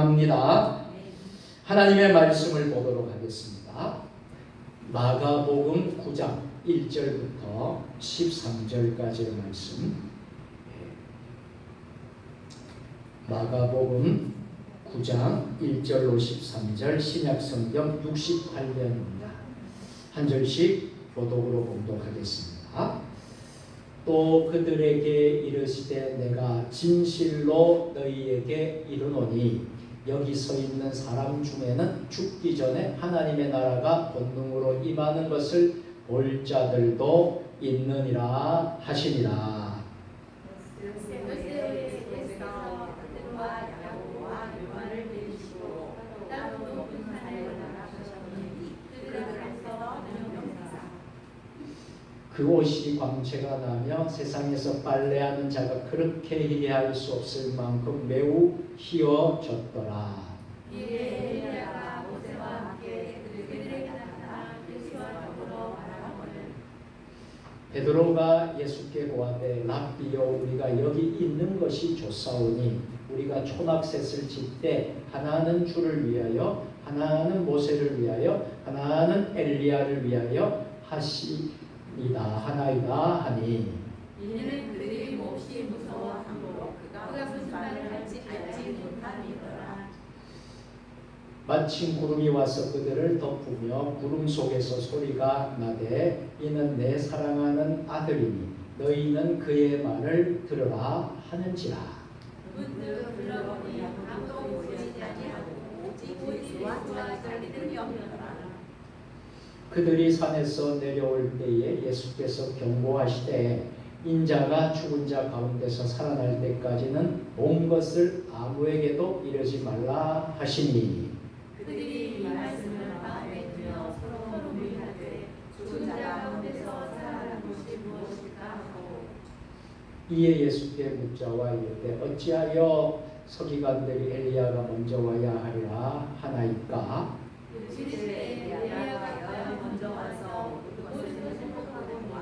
평안합니다. 하나님의 말씀을 보도록 하겠습니다. 마가복음 9장 1절부터 13절까지의 말씀. 마가복음 9장 1절로 13절 신약성경 68년입니다. 한 절씩 교독으로 봉독하겠습니다. 또 그들에게 이르시되 내가 진실로 너희에게 이르노니 여기 서 있는 사람 중에는 죽기 전에 하나님의 나라가 본능으로 임하는 것을 볼 자들도 있느니라 하시니라. 그 옷이 광채가 나며 세상에서 빨래하는 자가 그렇게 이해할 수 없을 만큼 매우 희어졌더라. 베드로가 예수께 고하되 랍비여 우리가 여기 있는 것이 좋사오니 우리가 초막셋을 짓되 하나는 주를 위하여 하나는 모세를 위하여 하나는 엘리야를 위하여 하나이다 하니 이는 그들이 몹시 무서워함으로 그가 무슨 말을 할지 알지 못함이더라. 마침 구름이 와서 그들을 덮으며 구름 속에서 소리가 나되 이는 내 사랑하는 아들이니 너희는 그의 말을 들으라 하는지라. 문득 들어보니 아무도 보이지 아니하고 오직 예수와 그의 믿음이 없더라. 그들이 산에서 내려올 때에 예수께서 경고하시되 인자가 죽은 자 가운데서 살아날 때까지는 온 것을 아무에게도 이르지 말라 하시니 그들이 이 말씀을 마음에 두며 서로 논의하되 죽은 자 가운데서 살아난 것이 무엇일까 하고 이에 예수께 묻자와 이르되 어찌하여 서기관들이 엘리야가 먼저 와야 하리라 하나이까. 엘리야가 먼저 와서 그것을 생각하거니와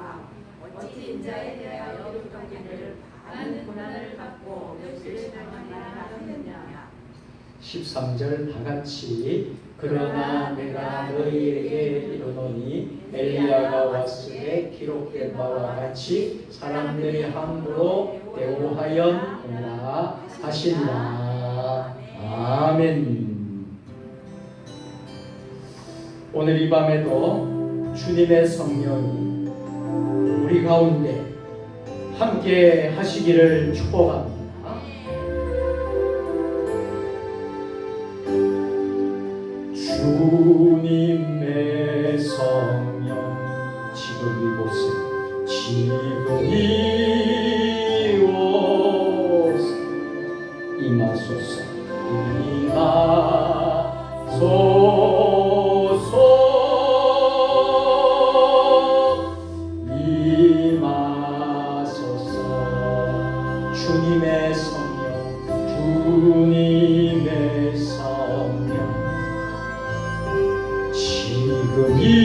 어찌 인자에 대하여 그들을 많은 고난을 받고 멸시를 당하리라 하느냐. 13절 다같이 그러나 내가 너희에게 이르노니 엘리야가 왔으되 기록된 바와 같이 사람들이 함부로 대우하였느니라 하시니라. 아멘. 오늘 이 밤에도 주님의 성령이 우리 가운데 함께 하시기를 축복합니다. 주님의 성령 지금 이곳에 임하소서. 주님의 성령 지금 이곳에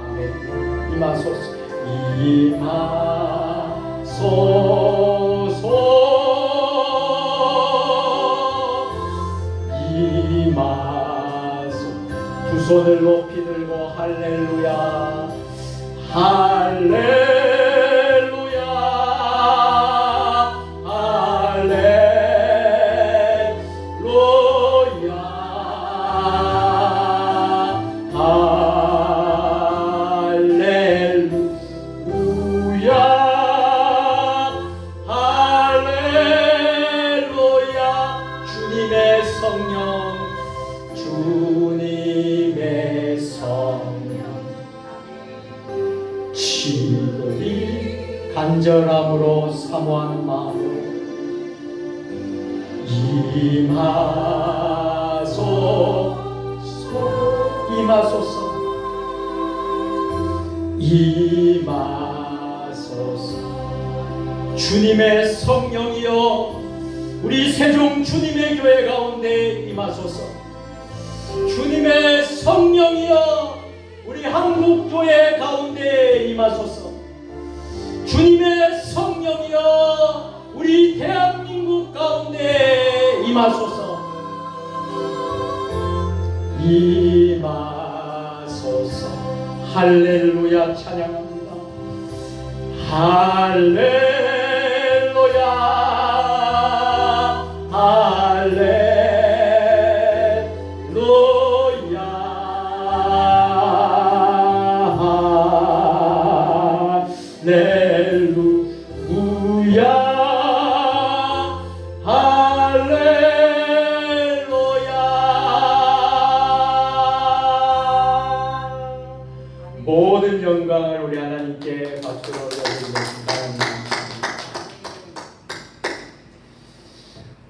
아멘 임하소서. 두 손을 높이 들고 할렐루야 할렐루야 주님의 성령 지극히 간절함으로 사모하는 마음으로 임하소서. 주님의 성령이여 우리 세종 주님의 교회 가운데 임하소서. 주님의 성령이여 우리 한국교회 가운데 임하소서. 주님의 성령이여 우리 대한민국 임하소서. 임하소서. 할렐루야 찬양합니다. 할렐루야 할렐루야 할렐루야. 모든 영광을 우리 하나님께 박수로 올려드리겠습니다.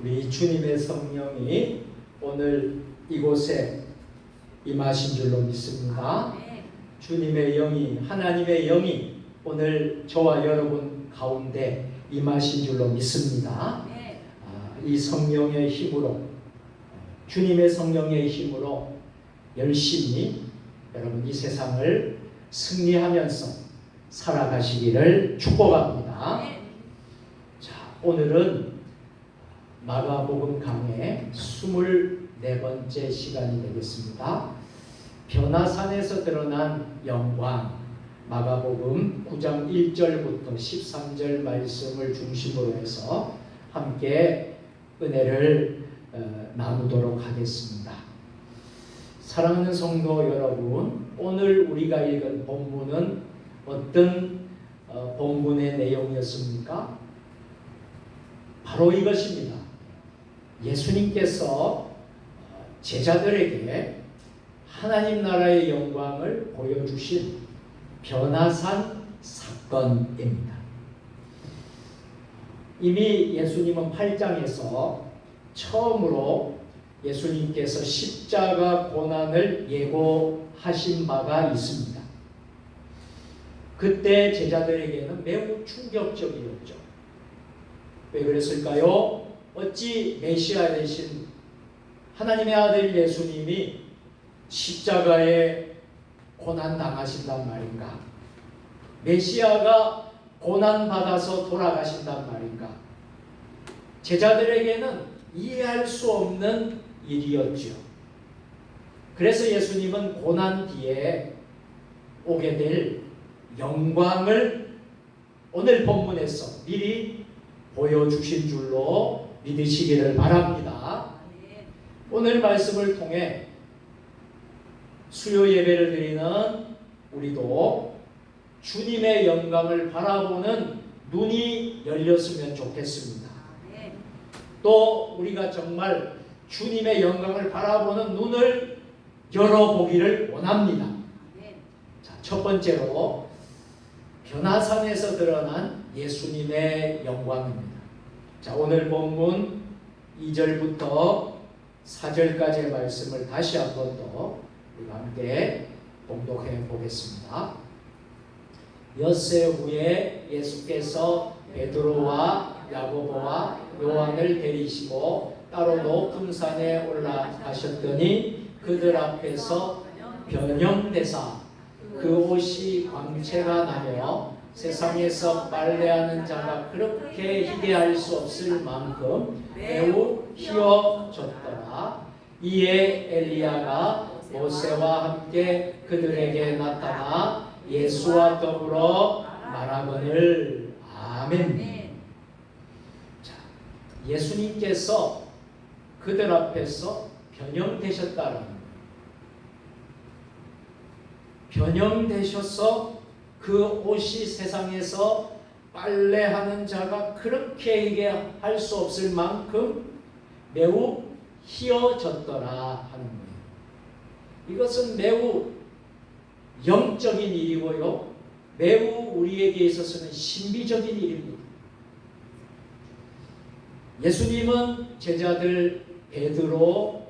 우리 주님의 성령이 오늘 이곳에 임하신 줄로 믿습니다. 주님의 영이, 하나님의 영이 오늘 저와 여러분 가운데 임하신 줄로 믿습니다. 이 성령의 힘으로, 주님의 성령의 힘으로 열심히 여러분 이 세상을 승리하면서 살아가시기를 축복합니다. 자, 오늘은 마가복음 강의 24번째 시간이 되겠습니다. 변화산에서 드러난 영광, 마가복음 9장 1절부터 13절 말씀을 중심으로 해서 함께 은혜를 나누도록 하겠습니다. 사랑하는 성도 여러분, 오늘 우리가 읽은 본문은 어떤 본문의 내용이었습니까? 바로 이것입니다. 예수님께서 제자들에게 하나님 나라의 영광을 보여주신 변화산 사건입니다. 이미 예수님은 8장에서 처음으로 예수님께서 십자가 고난을 예고하신 바가 있습니다. 그때 제자들에게는 매우 충격적이었죠. 왜 그랬을까요? 어찌 메시아 되신 하나님의 아들 예수님이 십자가에 고난 당하신단 말인가? 메시아가 고난 받아서 돌아가신단 말인가? 제자들에게는 이해할 수 없는 일이었죠. 그래서 예수님은 고난 뒤에 오게 될 영광을 오늘 본문에서 미리 보여주신 줄로 믿으시기를 바랍니다. 오늘 말씀을 통해 수요 예배를 드리는 우리도 주님의 영광을 바라보는 눈이 열렸으면 좋겠습니다. 또 우리가 정말 주님의 영광을 바라보는 눈을 열어보기를 원합니다. 자, 첫 번째로 변화산에서 드러난 예수님의 영광입니다. 자, 오늘 본문 2절부터 4절까지의 말씀을 다시 한번 더 우리가 함께 봉독해 보겠습니다. 엿새 후에 예수께서 베드로와 야고보와 요한을 데리시고 따로 높은 산에 올라가셨더니 그들 앞에서 변형되사 그 옷이 광채가 나며 세상에서 빨래하는 자가 그렇게 희게 할 수 없을 만큼 매우 희어졌더라. 이에 엘리야가 모세와 함께 그들에게 나타나 예수와 더불어 말하거늘. 아멘. 자, 예수님께서 그들 앞에서 변형되셨다는 거예요. 변형되셔서 그 옷이 세상에서 빨래하는 자가 그렇게 이게 할 수 없을 만큼 매우 희어졌더라 하는 거예요. 이것은 매우 영적인 일이고요. 매우 우리에게 있어서는 신비적인 일입니다. 예수님은 제자들 베드로,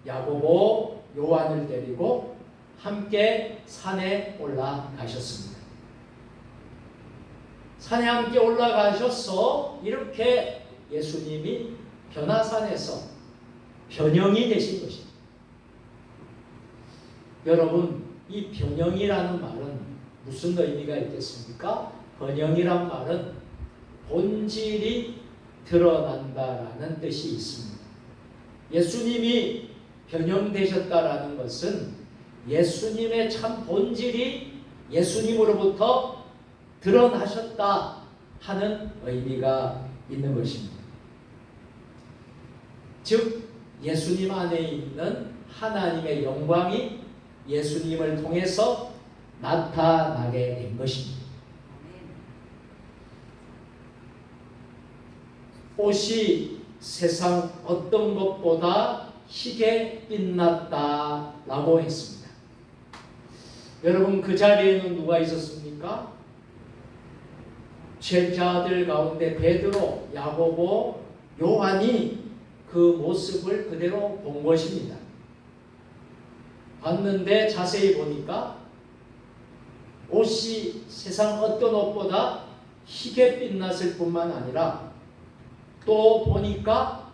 야고보, 요한을 데리고 함께 산에 올라가셨습니다. 산에 함께 올라가셔서 이렇게 예수님이 변화산에서 변형이 되신 것입니다. 여러분, 이 변형이라는 말은 무슨 의미가 있겠습니까? 변형이란 말은 본질이 드러난다라는 뜻이 있습니다. 예수님이 변형되셨다라는 것은 예수님의 참 본질이 예수님으로부터 드러나셨다 하는 의미가 있는 것입니다. 즉 예수님 안에 있는 하나님의 영광이 예수님을 통해서 나타나게 된 것입니다. 옷이 세상 어떤 것보다 희게 빛났다라고 했습니다. 여러분 그 자리에는 누가 있었습니까? 제자들 가운데 베드로, 야고보, 요한이 그 모습을 그대로 본 것입니다. 봤는데 자세히 보니까 옷이 세상 어떤 옷보다 희게 빛났을 뿐만 아니라 또 보니까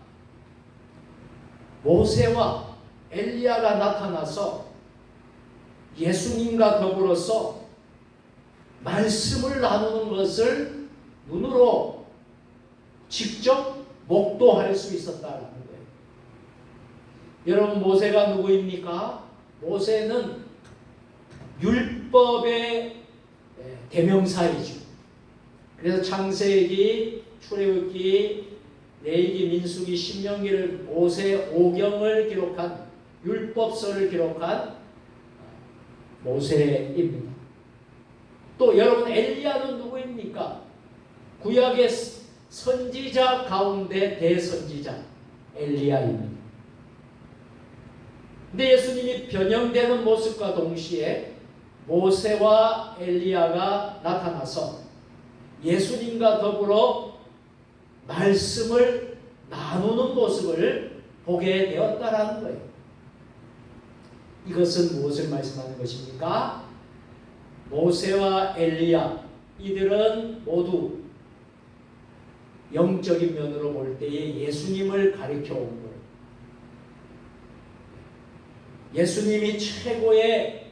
모세와 엘리야가 나타나서 예수님과 더불어서 말씀을 나누는 것을 눈으로 직접 목도할 수 있었다는 거예요. 여러분 모세가 누구입니까? 모세는 율법의 대명사이죠. 그래서 창세기, 출애굽기, 레위기, 민수기, 신명기를 모세 오경을 기록한 율법서를 기록한 모세입니다. 또 여러분 엘리야는 누구입니까? 구약의 선지자 가운데 대선지자 엘리야입니다. 근데 예수님이 변형되는 모습과 동시에 모세와 엘리야가 나타나서 예수님과 더불어 말씀을 나누는 모습을 보게 되었다라는 거예요. 이것은 무엇을 말씀하는 것입니까? 모세와 엘리야 이들은 모두 영적인 면으로 볼 때에 예수님을 가리켜 온 거예요. 예수님이 최고의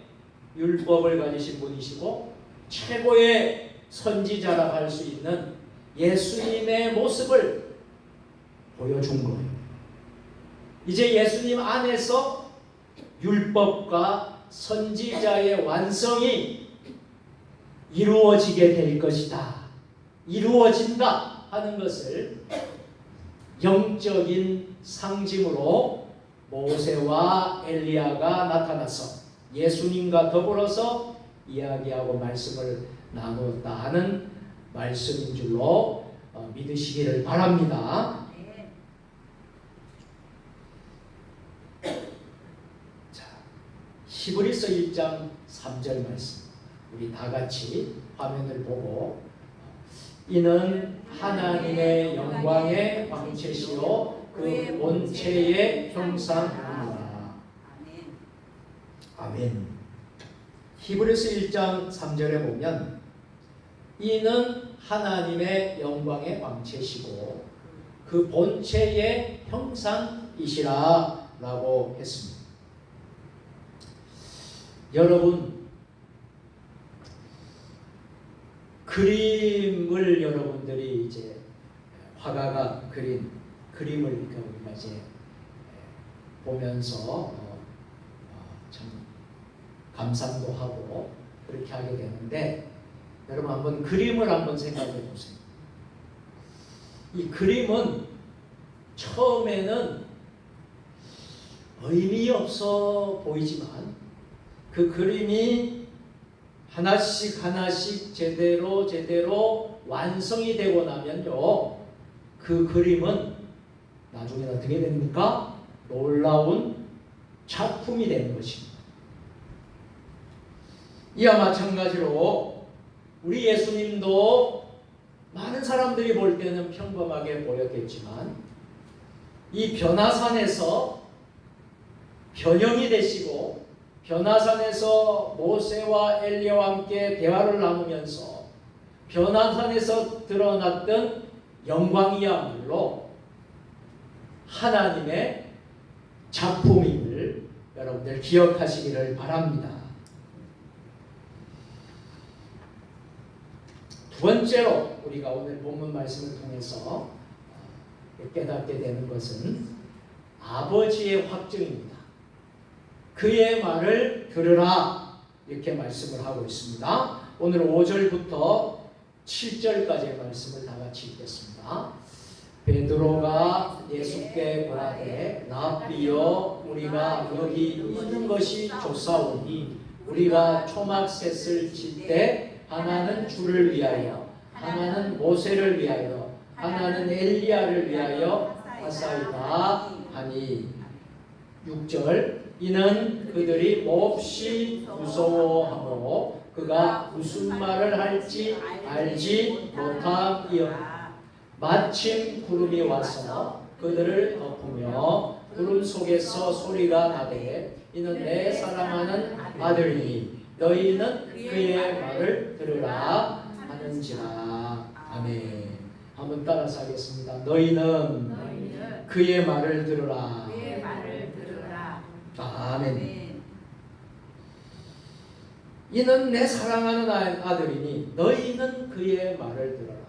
율법을 가지신 분이시고 최고의 선지자라고 할 수 있는 예수님의 모습을 보여준 거예요. 이제 예수님 안에서 율법과 선지자의 완성이 이루어지게 될 것이다. 이루어진다 하는 것을 영적인 상징으로 모세와 엘리야가 나타나서 예수님과 더불어서 이야기하고 말씀을 나누었다 하는 말씀인 줄로 믿으시기를 바랍니다. 자, 히브리서 1장 3절 말씀 우리 다 같이 화면을 보고 이는 하나님의 영광의 광채시요 그 본체의 형상이라. 아멘. 히브리서 1장 3절에 보면 이는 하나님의 영광의 광채시고 그 본체의 형상이시라 라고 했습니다. 여러분 그림을 여러분들이 이제 화가가 그린 그림을 우리가 이제 보면서 참 감상도 하고 그렇게 하게 되는데 여러분 한번 그림을 한번 생각해 보세요. 이 그림은 처음에는 의미 없어 보이지만 그 그림이 하나씩 하나씩 제대로 완성이 되고 나면요 그 그림은 나중에 어떻게 됩니까? 놀라운 작품이 되는 것입니다. 이와 마찬가지로 우리 예수님도 많은 사람들이 볼 때는 평범하게 보였겠지만 이 변화산에서 변형이 되시고 변화산에서 모세와 엘리야와 함께 대화를 나누면서 변화산에서 드러났던 영광이야말로 하나님의 작품임을 여러분들 기억하시기를 바랍니다. 두 번째로 우리가 오늘 본문 말씀을 통해서 깨닫게 되는 것은 아버지의 확증입니다. 그의 말을 들으라 이렇게 말씀을 하고 있습니다. 오늘 5절부터 7절까지의 말씀을 다 같이 읽겠습니다. 베드로가 예수께 고하되 랍비여 우리가 여기 있는 것이 좋사오니 우리가 초막셋을 칠 때 하나는 주를 위하여 하나는 모세를 위하여 하나는 엘리야를 위하여 하사이다 하니 6절 이는 그들이 몹시 무서워하므로 그가 무슨 말을 할지 알지 못함이었다. 마침 구름이 와서 그들을 덮으며 구름 속에서 소리가 나되 이는 내 사랑하는 아들이니 너희는 그의 말을 들으라 하는지라. 아멘. 한번 따라서 하겠습니다. 너희는 그의 말을 들으라. 아멘. 이는 내 사랑하는 아들이니 너희는 그의 말을 들어라.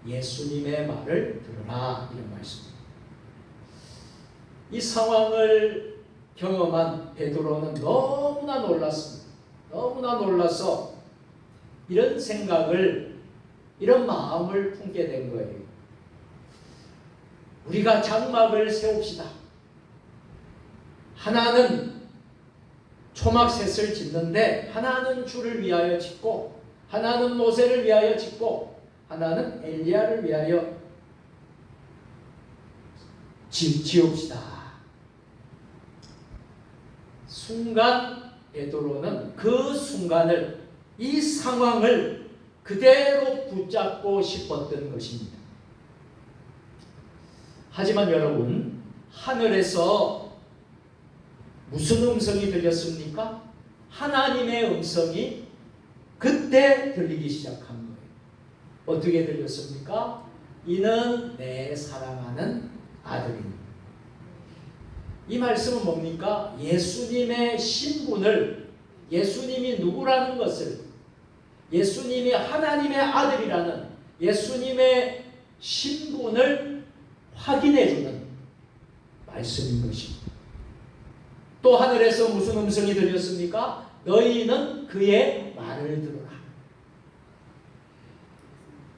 예수님의 말을 들으라 이런 말씀입니다. 이 상황을 경험한 베드로는 너무나 놀랐습니다. 너무나 놀라서 이런 생각을 이런 마음을 품게 된 거예요. 우리가 장막을 세웁시다. 하나는 초막셋을 짓는데 하나는 주를 위하여 짓고 하나는 모세를 위하여 짓고 하나는 엘리야를 위하여 지읍시다. 순간 베드로는 그 순간을 이 상황을 그대로 붙잡고 싶었던 것입니다. 하지만 여러분 하늘에서 무슨 음성이 들렸습니까? 하나님의 음성이 그때 들리기 시작한 거예요. 어떻게 들렸습니까? 이는 내 사랑하는 아들이니. 이 말씀은 뭡니까? 예수님의 신분을, 예수님이 누구라는 것을, 예수님이 하나님의 아들이라는 예수님의 신분을 확인해주는 말씀인 것입니다. 또 하늘에서 무슨 음성이 들렸습니까? 너희는 그의 말을 들으라.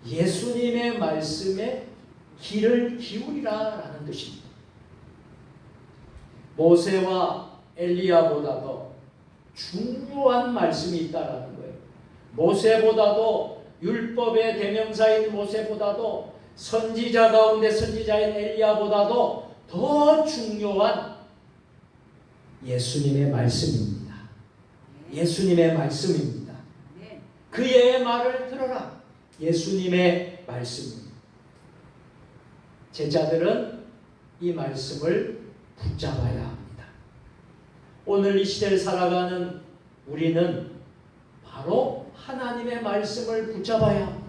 예수님의 말씀에 귀를 기울이라 라는 뜻입니다. 모세와 엘리야보다도 중요한 말씀이 있다라는 거예요. 모세보다도 율법의 대명사인 모세보다도 선지자 가운데 선지자인 엘리야보다도 더 중요한 예수님의 말씀입니다. 예수님의 말씀입니다. 그의 말을 들어라. 예수님의 말씀입니다. 제자들은 이 말씀을 붙잡아야 합니다. 오늘 이 시대를 살아가는 우리는 바로 하나님의 말씀을 붙잡아야 합니다.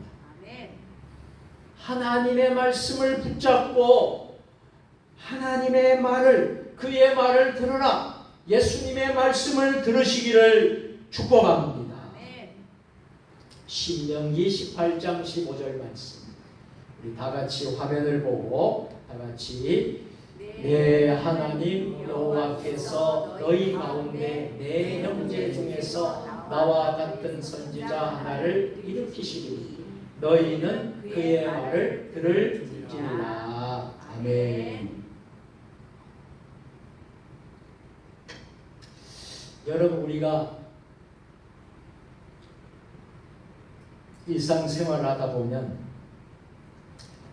하나님의 말씀을 붙잡고 하나님의 말을, 그의 말을 들으라. 예수님의 말씀을 들으시기를 축복합니다. 신명기 18장 15절 말씀. 우리 다 같이 화면을 보고 다 같이 내 하나님 여호와께서 너희 가운데 내 형제 중에서 나와 같은 선지자 하나를 일으키시리니 너희는 그의 말을 들을지니라. 아멘. 여러분, 우리가 일상생활을 하다 보면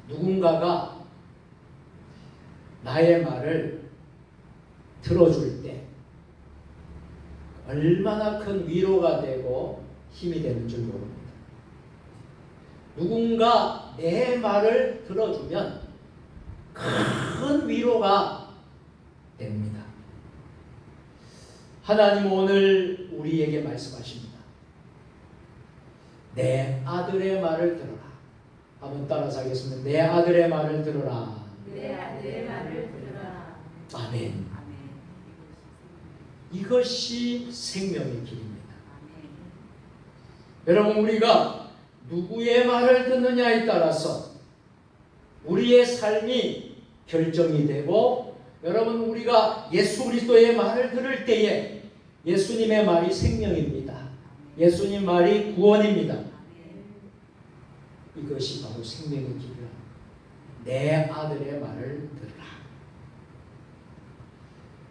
누군가가 나의 말을 들어줄 때 얼마나 큰 위로가 되고 힘이 되는 줄 모릅니다. 누군가 내 말을 들어주면 큰 위로가 됩니다. 하나님 오늘 우리에게 말씀하십니다. 내 아들의 말을 들어라. 한번 따라서 하겠습니다. 내 아들의 말을 들어라. 내 아들의 말을 들어라. 아멘. 이것이 생명의 길입니다. 여러분, 우리가 누구의 말을 듣느냐에 따라서 우리의 삶이 결정이 되고 여러분, 우리가 예수 그리스도의 말을 들을 때에 예수님의 말이 생명입니다. 예수님 말이 구원입니다. 이것이 바로 생명의 길이라. 내 아들의 말을 들으라.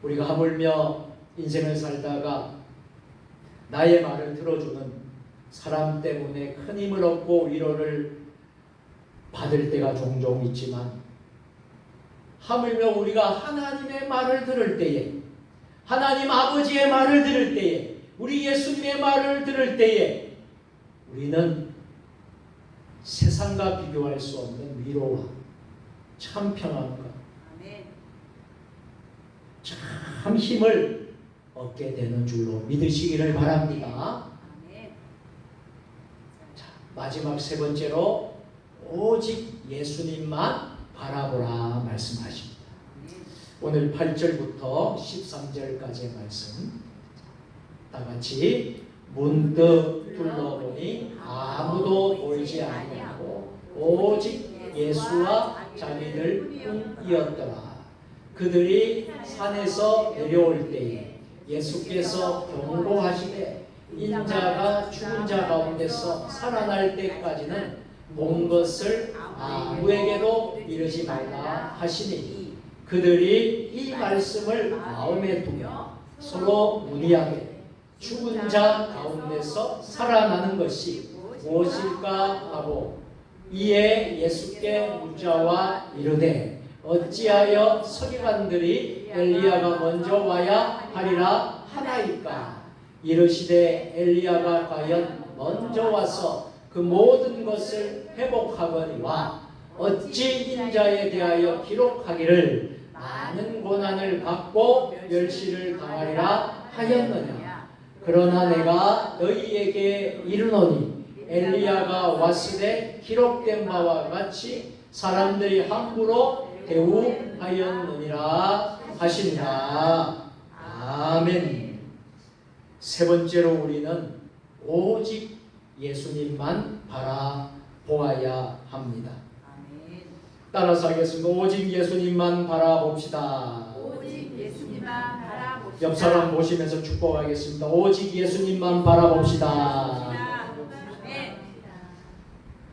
우리가 하물며 인생을 살다가 나의 말을 들어주는 사람 때문에 큰 힘을 얻고 위로를 받을 때가 종종 있지만, 하물며 우리가 하나님의 말을 들을 때에, 하나님 아버지의 말을 들을 때에, 우리 예수님의 말을 들을 때에 우리는 세상과 비교할 수 없는 위로와 참 평안과 참 힘을 얻게 되는 줄로 믿으시기를 바랍니다. 자, 마지막 세 번째로 오직 예수님만 바라보라 말씀하십니다. 오늘 8절부터 13절까지의 말씀 다 같이 문득 둘러보니 아무도 보이지 아니하고 오직 예수와 자기들 뿐이었더라. 그들이 산에서 내려올 때에 예수께서 경고하시되 인자가 죽은 자 가운데서 살아날 때까지는 본 것을 아무에게도 이르지 말라 하시니, 그들이 이 말씀을 마음에 두며 서로 문의하되 죽은 자 가운데서 살아나는 것이 무엇일까 하고, 이에 예수께 묻자와 이르되 어찌하여 서기관들이 엘리야가 먼저 와야 하리라 하나이까? 이르시되 엘리야가 과연 먼저 와서 그 모든 것을 회복하거니와 어찌 인자에 대하여 기록하기를 많은 고난을 받고 멸시를 당하리라 하였느냐? 그러나 내가 너희에게 이르노니 엘리야가 왔으되 기록된 바와 같이 사람들이 함부로 대우하였느니라 하신다. 아멘. 세 번째로 우리는 오직 예수님만 바라보아야 합니다. 따라서 하겠습니다. 오직 예수님만 바라봅시다. 오직 예수님만 바라봅시다. 옆 사람 보시면서 축복하겠습니다. 오직 예수님만 바라봅시다.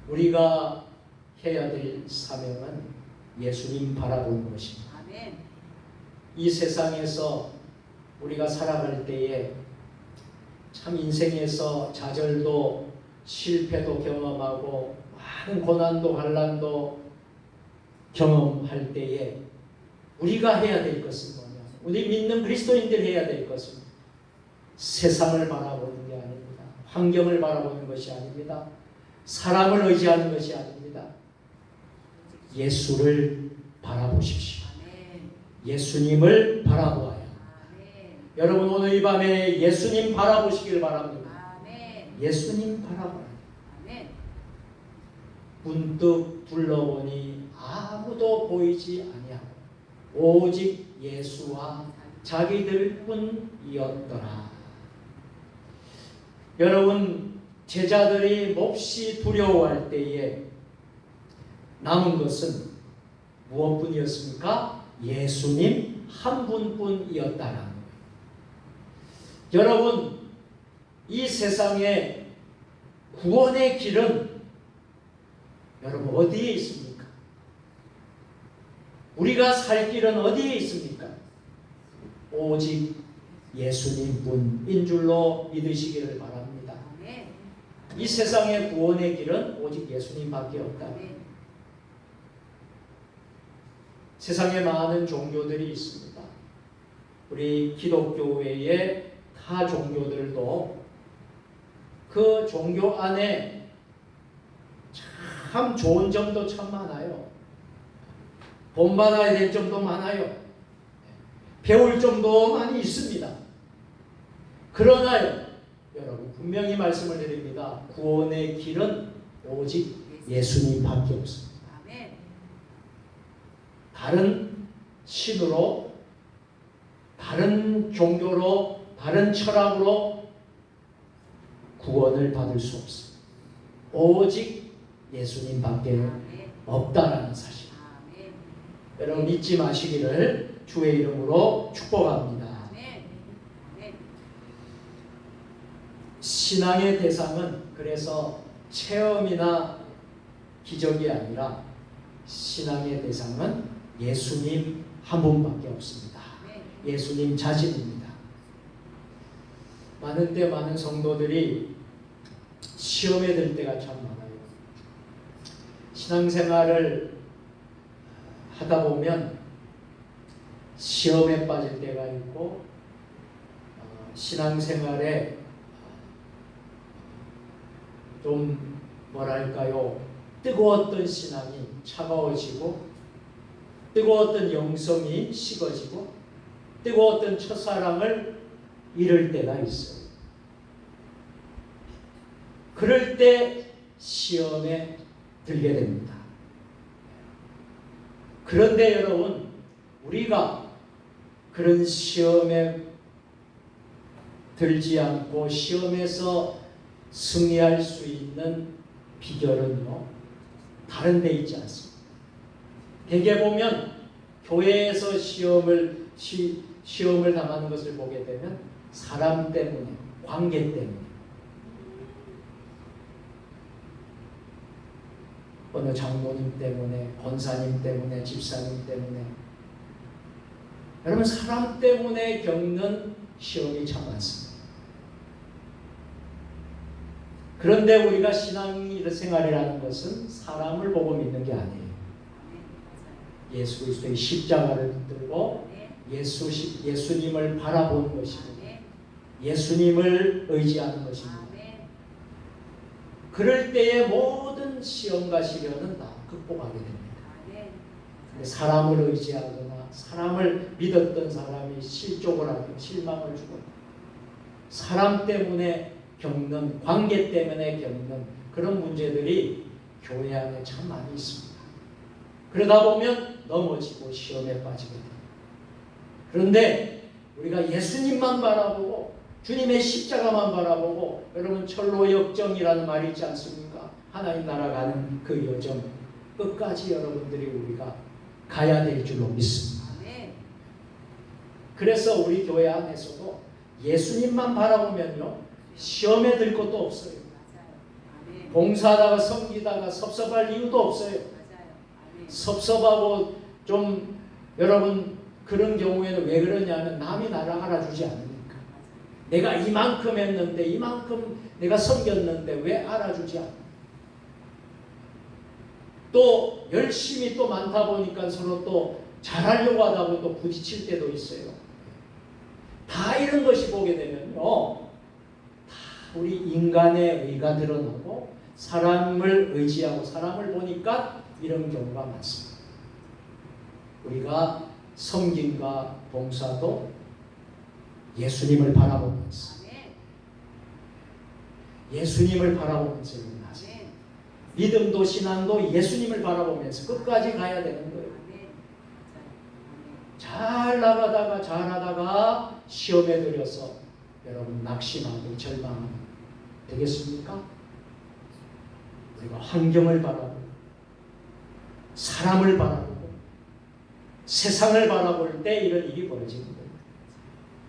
우리가 해야 될 사명은 예수님 바라보는 것입니다. 이 세상에서 우리가 살아갈 때에 참 인생에서 좌절도 실패도 경험하고 많은 고난도 환난도 경험할 때에 우리가 해야 될 것은 뭐냐? 우리 믿는 그리스도인들 해야 될 것은 세상을 바라보는 게 아닙니다. 환경을 바라보는 것이 아닙니다. 사람을 의지하는 것이 아닙니다. 예수를 바라보십시오. 예수님을 바라보아요. 여러분, 오늘 이 밤에 예수님 바라보시길 바랍니다. 예수님 바라보아요. 문득 둘러보니 아무도 보이지 아니하고 오직 예수와 자기들 뿐이었더라. 여러분, 제자들이 몹시 두려워할 때에 남은 것은 무엇뿐이었습니까? 예수님 한 분뿐이었다는 거예요. 여러분, 이 세상에 구원의 길은 여러분 어디에 있습니까? 우리가 살 길은 어디에 있습니까? 오직 예수님뿐인 줄로 믿으시기를 바랍니다. 이 세상의 구원의 길은 오직 예수님밖에 없다. 세상에 많은 종교들이 있습니다. 우리 기독교 외에 타 종교들도 그 종교 안에 참 좋은 점도 참 많아요. 본받아야 될 점도 많아요. 배울 점도 많이 있습니다. 그러나요, 여러분, 분명히 말씀을 드립니다. 구원의 길은 오직 예수님밖에 없습니다. 다른 신으로, 다른 종교로, 다른 철학으로 구원을 받을 수 없습니다. 오직 예수님밖에 없다라는 사실. 여러분 잊지 마시기를 주의 이름으로 축복합니다. 신앙의 대상은 그래서 체험이나 기적이 아니라 신앙의 대상은 예수님 한 분밖에 없습니다. 예수님 자신입니다. 많은 때 많은 성도들이 시험에 들 때가 참 많아요. 신앙생활을 하다 보면 시험에 빠질 때가 있고 신앙생활에 좀 뭐랄까요, 뜨거웠던 신앙이 차가워지고 뜨거웠던 영성이 식어지고 뜨거웠던 첫사랑을 잃을 때가 있어요. 그럴 때 시험에 들게 됩니다. 그런데 여러분, 우리가 그런 시험에 들지 않고 시험에서 승리할 수 있는 비결은요, 다른 데 있지 않습니다. 대개 보면 교회에서 시험을 당하는 것을 보게 되면 사람 때문에, 관계 때문에, 어느 장로님 때문에, 권사님 때문에, 집사님 때문에, 여러분 사람 때문에 겪는 시험이 참 많습니다. 그런데 우리가 신앙생활이라는 것은 사람을 보고 믿는 게 아니에요. 예수 그리스도의 십자가를 붙들고 예수님을 바라보는 것이고 예수님을 의지하는 것입니다. 그럴 때의 모든 시험과 시련은 다 극복하게 됩니다. 근데 사람을 의지하거나 사람을 믿었던 사람이 실족을 하고 실망을 주고 사람 때문에 겪는, 관계 때문에 겪는 그런 문제들이 교회 안에 참 많이 있습니다. 그러다 보면 넘어지고 시험에 빠지게 됩니다. 그런데 우리가 예수님만 바라보고 주님의 십자가만 바라보고, 여러분 철로 역정이라는 말이 있지 않습니까? 하나님 나라 가는 그 여정 끝까지 여러분들이 우리가 가야 될 줄로 믿습니다. 그래서 우리 교회 안에서도 예수님만 바라보면요 시험에 들 것도 없어요. 봉사하다가 섬기다가 섭섭할 이유도 없어요. 섭섭하고 좀 여러분 그런 경우에는 왜 그러냐면 남이 나를 알아주지 않으니까. 내가 이만큼 했는데 이만큼 내가 섬겼는데 왜 알아주지 않나. 또 열심히 또 많다 보니까 서로 또 잘하려고 하다가 또 부딪힐 때도 있어요. 다 이런 것이 보게 되면요 다 우리 인간의 의가 드러나고 사람을 의지하고 사람을 보니까 이런 경우가 많습니다. 우리가 섬김과 봉사도 예수님을 바라보면서 예수님을 바라보면서 일어나세요. 믿음도 신앙도 예수님을 바라보면서 끝까지 가야 되는 거예요. 잘 나가다가 잘하다가 시험에 들여서 여러분 낙심하고 절망하면 되겠습니까? 우리가 환경을 바라보고 사람을 바라보고 세상을 바라볼 때 이런 일이 벌어지는 거예요.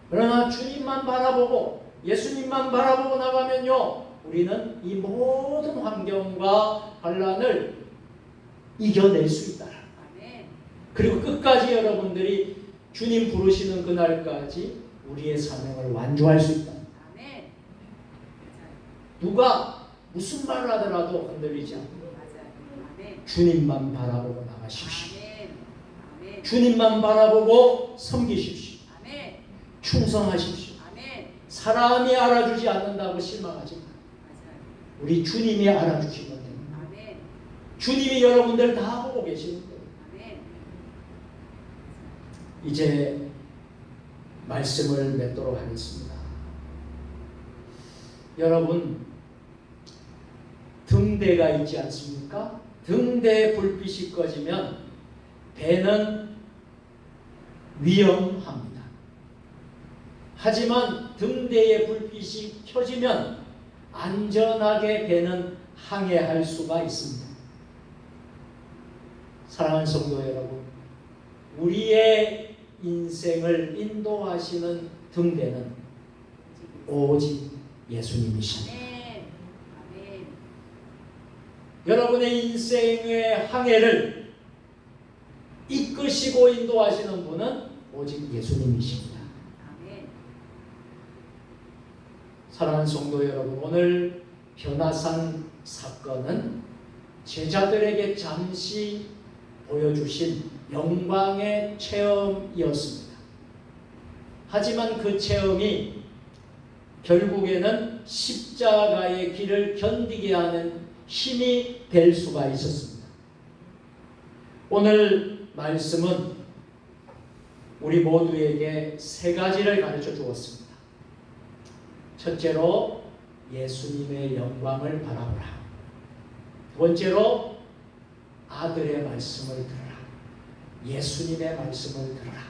그러나 주님만 바라보고 예수님만 바라보고 나가면요 우리는 이 모든 환경과 환난을 이겨낼 수 있다. 그리고 끝까지 여러분들이 주님 부르시는 그날까지 우리의 사명을 완주할 수 있다. 누가 무슨 말을 하더라도 흔들리지 않고 주님만 바라보고 나가십시오. 주님만 바라보고 섬기십시오. 충성하십시오. 사람이 알아주지 않는다고 실망하지 마세요. 우리 주님이 알아주시면 됩니다. 주님이 여러분들 다 보고 계시는 거예요. 이제 말씀을 맺도록 하겠습니다. 여러분 등대가 있지 않습니까? 등대에 불빛이 꺼지면 배는 위험합니다. 하지만 등대에 불빛이 켜지면 안전하게 배는 항해할 수가 있습니다. 사랑하는 성도 여러분, 우리의 인생을 인도하시는 등대는 오직 예수님이십니다. 아멘. 여러분의 인생의 항해를 이끄시고 인도하시는 분은 오직 예수님이십니다. 아멘. 사랑하는 성도 여러분, 오늘 변화산 사건은 제자들에게 잠시 보여주신 영광의 체험이었습니다. 하지만 그 체험이 결국에는 십자가의 길을 견디게 하는 힘이 될 수가 있었습니다. 오늘 말씀은 우리 모두에게 세 가지를 가르쳐 주었습니다. 첫째로 예수님의 영광을 바라보라. 두 번째로 아들의 말씀을 들으라. 예수님의 말씀을 들으라.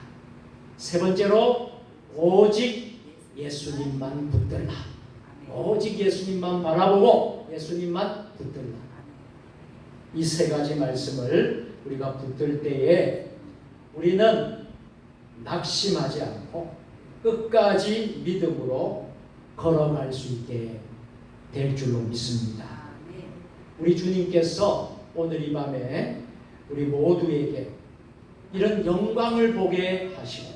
세 번째로 오직 예수님만 붙들라. 오직 예수님만 바라보고 예수님만 붙들라. 이 세 가지 말씀을 우리가 붙들 때에 우리는 낙심하지 않고 끝까지 믿음으로 걸어갈 수 있게 될 줄로 믿습니다. 우리 주님께서 오늘 이 밤에 우리 모두에게 이런 영광을 보게 하시고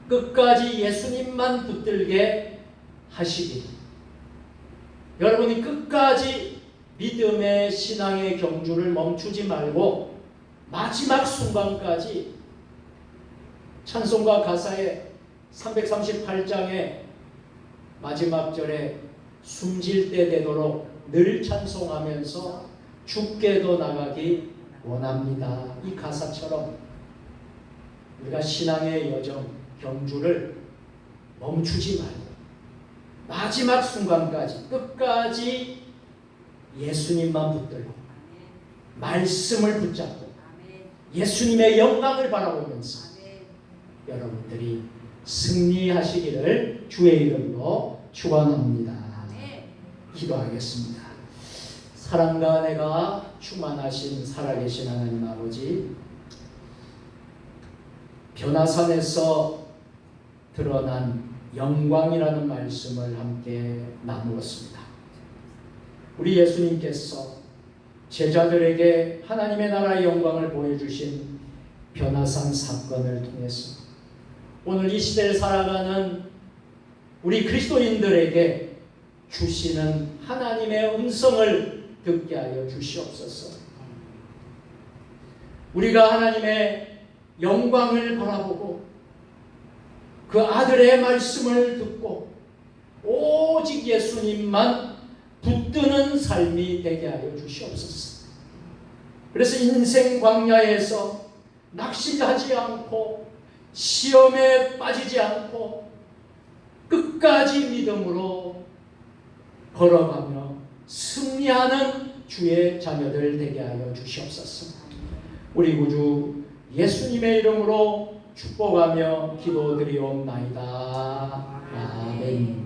끝까지 예수님만 붙들게 하시기, 여러분이 끝까지 믿음의 신앙의 경주를 멈추지 말고 마지막 순간까지 찬송가 가사의 338장의 마지막 절에 숨질 때 되도록 늘 찬송하면서 죽게도 나가기 원합니다. 이 가사처럼 우리가 신앙의 여정, 경주를 멈추지 말고 마지막 순간까지 끝까지 예수님만 붙들고 말씀을 붙잡고 예수님의 영광을 바라보면서 여러분들이 승리하시기를 주의 이름으로 축원합니다. 기도하겠습니다. 사랑과 은혜가 충만하신 살아계신 하나님 아버지, 변화산에서 드러난 영광이라는 말씀을 함께 나누었습니다. 우리 예수님께서 제자들에게 하나님의 나라의 영광을 보여주신 변화산 사건을 통해서 오늘 이 시대를 살아가는 우리 그리스도인들에게 주시는 하나님의 음성을 듣게 하여 주시옵소서. 우리가 하나님의 영광을 바라보고 그 아들의 말씀을 듣고 오직 예수님만 붙드는 삶이 되게 하여 주시옵소서. 그래서 인생 광야에서 낙심하지 않고 시험에 빠지지 않고 끝까지 믿음으로 걸어가며 승리하는 주의 자녀들 되게 하여 주시옵소서. 우리 구주 예수님의 이름으로 축복하며 기도드리옵나이다. 아멘.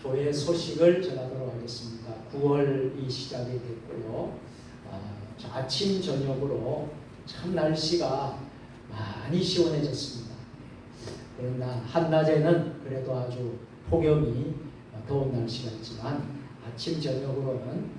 교회 소식을 전하도록 하겠습니다. 9월이 시작이 됐고요. 아침 저녁으로 참 날씨가 많이 시원해졌습니다. 그러나 한낮에는 그래도 아주 폭염이 더운 날씨가 있지만 아침 저녁으로는